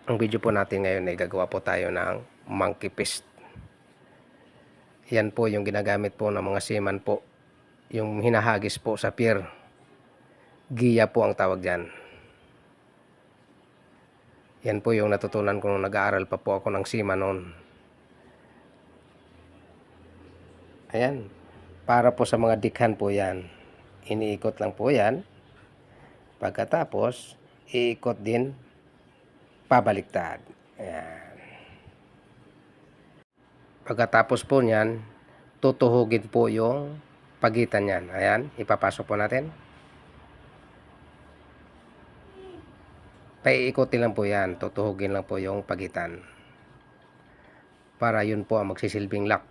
Ang video po natin ngayon ay gagawa po tayo ng monkey fist. Yan po yung ginagamit po ng mga seaman po. Yung hinahagis po sa pier. Giya po ang tawag dyan. Yan po yung natutunan ko nung nag-aaral pa po ako ng seaman noon. Ayan. Para po sa mga dikhan po yan. Iniikot lang po yan. Pagkatapos, iikot din pabaliktad. Ayan. Pagkatapos po niyan, tutuhugin po yung pagitan niyan. Ayan, ipapasok po natin. Paiikutin lang po yan, tutuhugin lang po yung pagitan. Para yun po ang magsisilbing lock.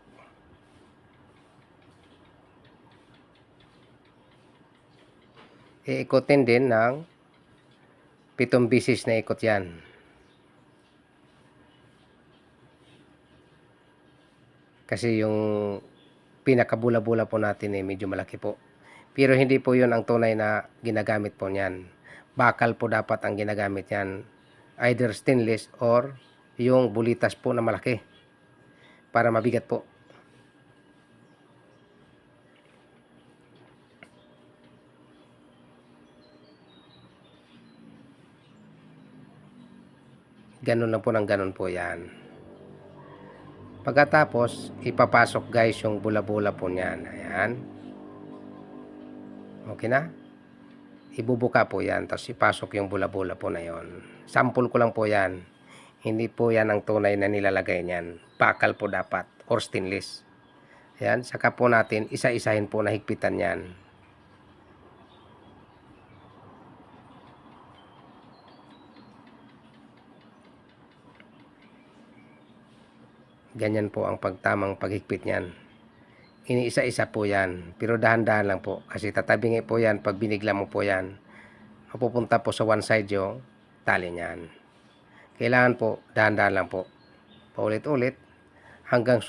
Iikutin din ng 7 bisis na ikot yan. Kasi yung pinakabula-bula po natin medyo malaki po. Pero hindi po yun ang tunay na ginagamit po niyan. Bakal po dapat ang ginagamit yan. Either stainless or yung bulitas po na malaki. Para mabigat po. Ganun lang po ng ganun po yan. Pagkatapos, ipapasok guys yung bula-bula po niyan. Ayan. Okay na? Ibubuka po yan. Tapos ipasok yung bula-bula po na yon. Sample ko lang po yan. Hindi po yan ang tunay na nilalagay niyan. Bakal po dapat. Or stainless. Ayan. Saka po natin, isa-isahin po na higpitan yan. Ganyan po ang pagtamang paghigpit niyan. Iniisa-isa po yan. Pero dahan-dahan lang po. Kasi tatabingi po yan. Pag binigla mo po yan, mapupunta po sa one side yung tali niyan. Kailangan po, dahan-dahan lang po. Paulit-ulit. Hanggang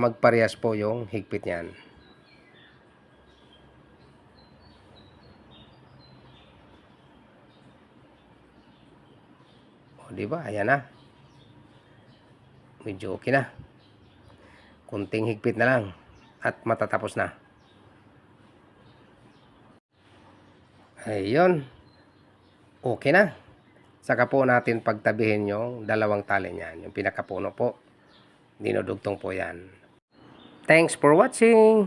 magparehas po yung higpit niyan. O, diba? Ayan na. Medyo okay na. Kunting higpit na lang at matatapos na. Ayun. Okay na. Saka po natin pagtabihin yung dalawang tali niyan. Yung pinakapuno po. Dinudugtong po yan. Thanks for watching.